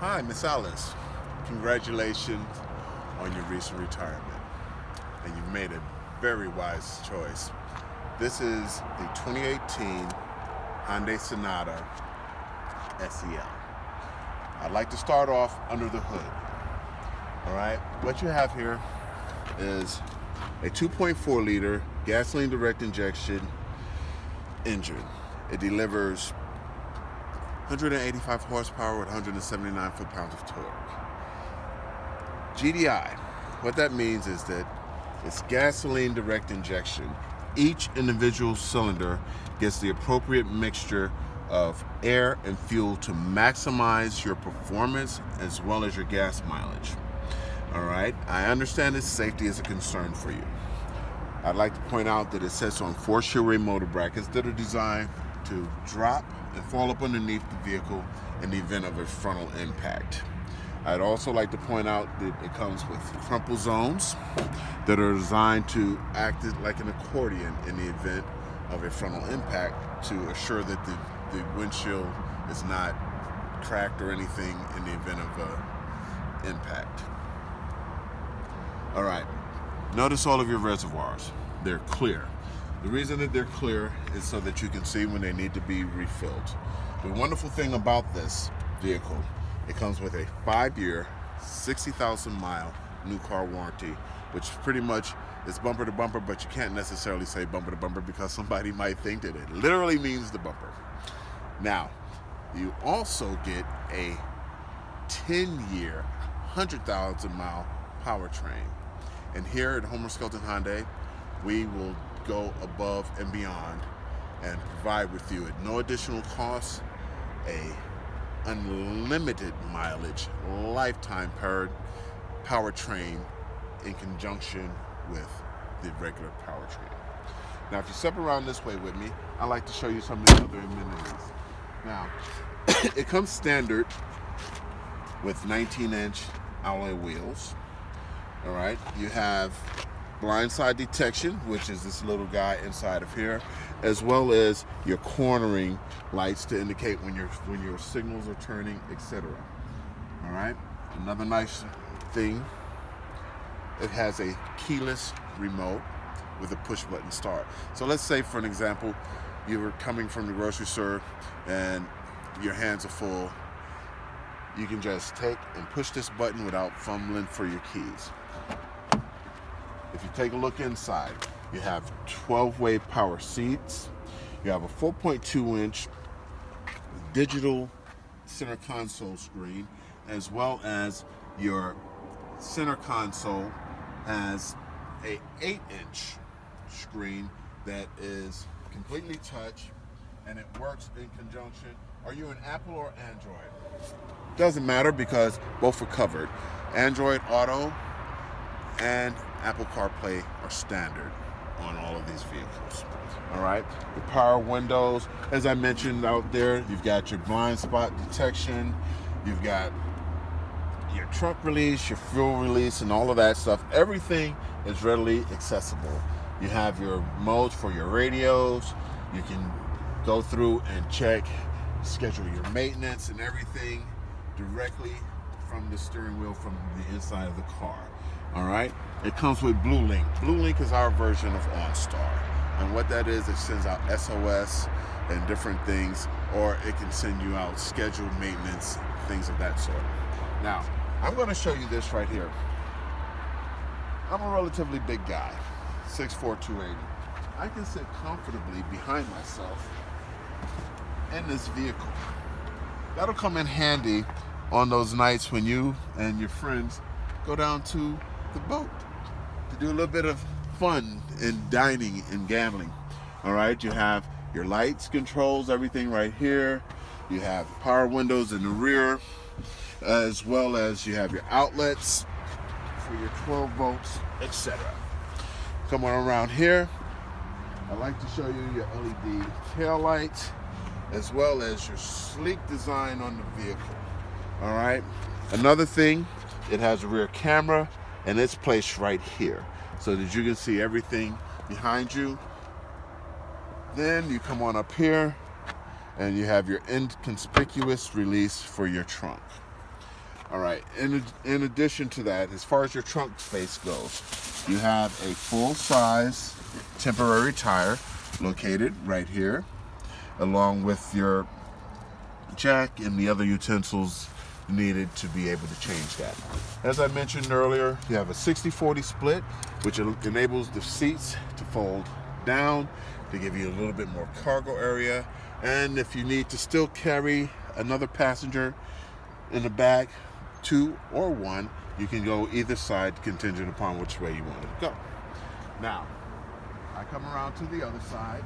Hi, Miss Alice. Congratulations on your recent retirement. And you've made a very wise choice. This is the 2018 Hyundai Sonata SEL. I'd like to start off under the hood. All right, what you have here is a 2.4 liter gasoline direct injection engine. It delivers 185 horsepower with 179 foot-pounds of torque. GDI, what that means is that it's gasoline direct injection. Each individual cylinder gets the appropriate mixture of air and fuel to maximize your performance as well as your gas mileage. All right, I understand that safety is a concern for you. I'd like to point out that it sits on 4 shear motor brackets that are designed to drop and fall up underneath the vehicle in the event of a frontal impact. I'd also like to point out that it comes with crumple zones that are designed to act like an accordion in the event of a frontal impact to assure that the windshield is not cracked or anything in the event of an impact. All right, notice all of your reservoirs. They're clear. The reason that they're clear is so that you can see when they need to be refilled. The wonderful thing about this vehicle, it comes with a 5-year, 60,000 mile new car warranty, which pretty much is bumper to bumper, but you can't necessarily say bumper to bumper because somebody might think that it literally means the bumper. Now, you also get a 10-year, 100,000 mile powertrain. And here at Homer Skelton Hyundai, we will go above and beyond and provide with you at no additional cost a unlimited mileage lifetime powertrain in conjunction with the regular powertrain. Now if you step around this way with me, I'd like to show you some of the other amenities. Now it comes standard with 19-inch alloy wheels. All right, you have blindside detection, which is this little guy inside of here, as well as your cornering lights to indicate when your signals are turning, etc. All right, another nice thing, it has a keyless remote with a push button start. So let's say, for an example, you were coming from the grocery store and your hands are full. You can just take and push this button without fumbling for your keys. If you take a look inside, you have 12-way power seats. You have a 4.2-inch digital center console screen, as well as your center console has a 8-inch screen that is completely touch, and it works in conjunction. Are you an Apple or Android? Doesn't matter because both are covered. Android Auto and Apple CarPlay are standard on all of these vehicles. All right, the power windows, as I mentioned out there, you've got your blind spot detection, you've got your trunk release, your fuel release, and all of that stuff. Everything is readily accessible. You have your modes for your radios. You can go through and check, schedule your maintenance and everything directly from the steering wheel from the inside of the car. All right, it comes with Blue Link. Blue Link is our version of OnStar, and what that is, it sends out SOS and different things, or it can send you out scheduled maintenance, things of that sort. Now, I'm going to show you this right here. I'm a relatively big guy, 6'4", 280. I can sit comfortably behind myself in this vehicle. That'll come in handy on those nights when you and your friends go down to the boat to do a little bit of fun and dining and gambling. All right, you have your lights, controls, everything right here. You have power windows in the rear, as well as you have your outlets for your 12 volts, etc. Come on around here. I'd like to show you your LED tail lights, as well as your sleek design on the vehicle. All right, another thing, it has a rear camera, and it's placed right here so that you can see everything behind you. Then you come on up here and you have your inconspicuous release for your trunk. All right, in addition to that, as far as your trunk space goes, you have a full-size temporary tire located right here, along with your jack and the other utensils needed to be able to change that. As I mentioned earlier, you have a 60-40 split, which enables the seats to fold down to give you a little bit more cargo area. And if you need to still carry another passenger in the back, 2 or 1, you can go either side contingent upon which way you want to go. Now, I come around to the other side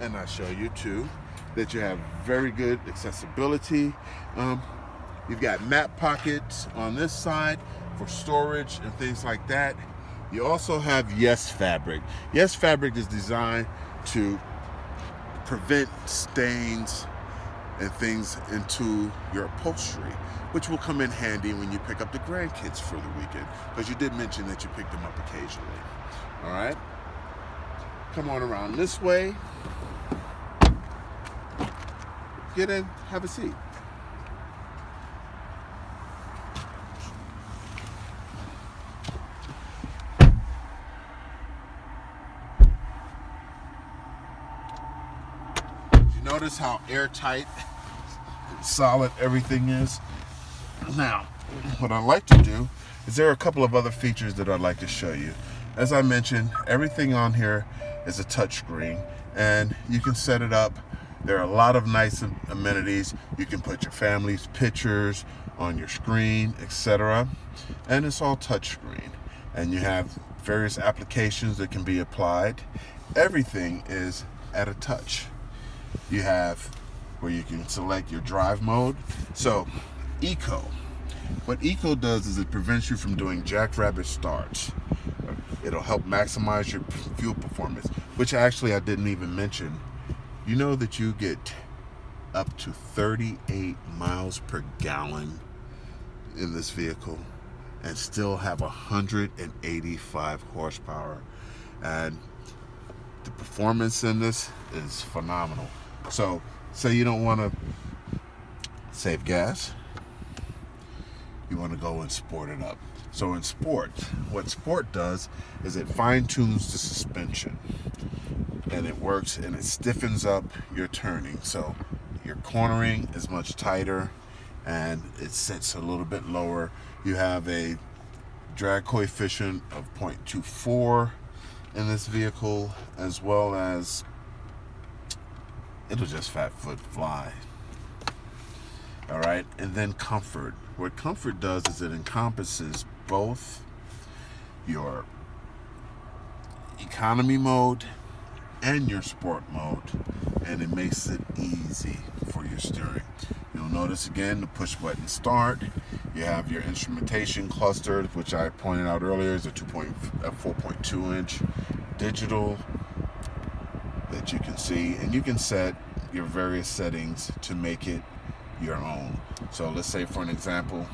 and I show you too that you have very good accessibility. You've got map pockets on this side for storage and things like that. You also have Yes Fabric. Yes Fabric is designed to prevent stains and things into your upholstery, which will come in handy when you pick up the grandkids for the weekend, because you did mention that you pick them up occasionally. All right, come on around this way, get in, have a seat. Notice how airtight, solid everything is. Now, what I like to do is there are a couple of other features that I'd like to show you. As I mentioned, everything on here is a touch screen, and you can set it up. There are a lot of nice amenities. You can put your family's pictures on your screen, etc. And it's all touch screen. And you have various applications that can be applied. Everything is at a touch. You have where you can select your drive mode. So, Eco. What Eco does is it prevents you from doing jackrabbit starts. It'll help maximize your fuel performance, which actually I didn't even mention. You know that you get up to 38 miles per gallon in this vehicle and still have 185 horsepower. And the performance in this is phenomenal. So, say you don't want to save gas, you want to go and sport it up. So in sport, what sport does is it fine-tunes the suspension, and it works and it stiffens up your turning. So your cornering is much tighter and it sits a little bit lower. You have a drag coefficient of 0.24 in this vehicle, as well as it'll just fat foot fly. All right, and then comfort. What comfort does is it encompasses both your economy mode and your sport mode, and it makes it easy for your steering. You'll notice again the push button start. You have your instrumentation cluster, which I pointed out earlier is a 4.2 inch digital that you can see, and you can set your various settings to make it your own. So let's say, for an example,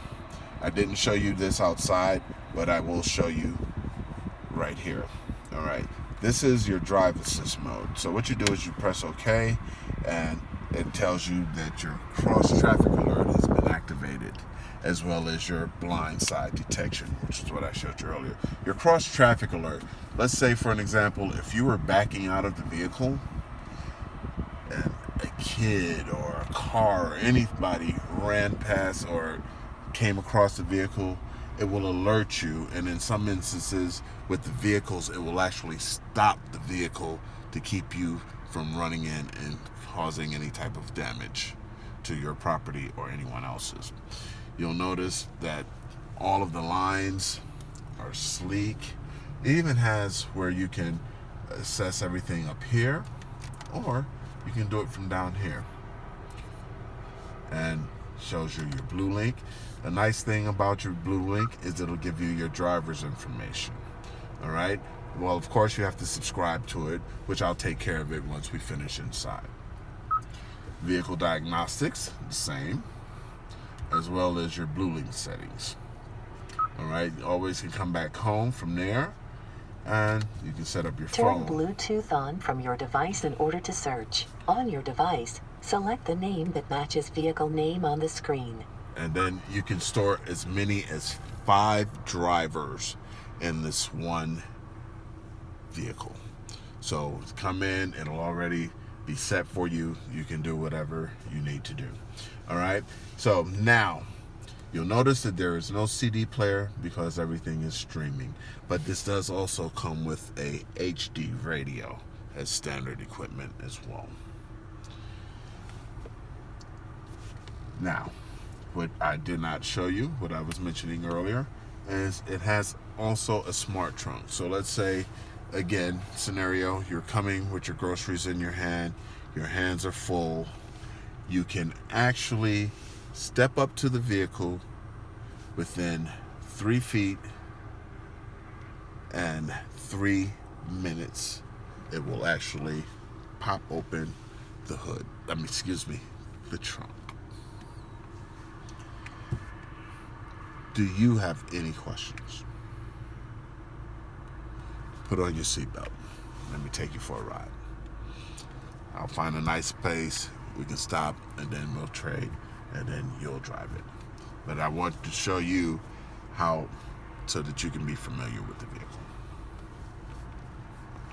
I didn't show you this outside, but I will show you right here. All right, this is your drive assist mode. So what you do is you press OK, and it tells you that your cross traffic alert has been activated, as well as your blind side detection, which is what I showed you earlier. Your cross traffic alert, let's say for an example, if you were backing out of the vehicle and a kid or a car or anybody ran past or came across the vehicle, it will alert you. And in some instances with the vehicles, it will actually stop the vehicle to keep you from running in and causing any type of damage to your property or anyone else's. You'll notice that all of the lines are sleek. It even has where you can assess everything up here, or you can do it from down here. And shows you your blue link. The nice thing about your blue link is it'll give you your driver's information. All right. Well, of course you have to subscribe to it, which I'll take care of it once we finish inside. Vehicle diagnostics, the same, as well as your blue link settings. All right. You always can come back home from there, and you can set up your phone. Turn Bluetooth on from your device in order to search. On your device, select the name that matches vehicle name on the screen. And then you can store as many as 5 drivers in this one vehicle. So come in, it'll already be set for you. You can do whatever you need to do. All right. So now you'll notice that there is no CD player because everything is streaming. But this does also come with a HD radio as standard equipment as well. Now, what I did not show you, what I was mentioning earlier, is it has also a smart trunk. So let's say, again, scenario, you're coming with your groceries in your hand, your hands are full. You can actually step up to the vehicle within 3 feet and 3 minutes. It will actually pop open the hood. The trunk. Do you have any questions? Put on your seatbelt. Let me take you for a ride. I'll find a nice place. We can stop and then we'll trade and then you'll drive it. But I want to show you how so that you can be familiar with the vehicle.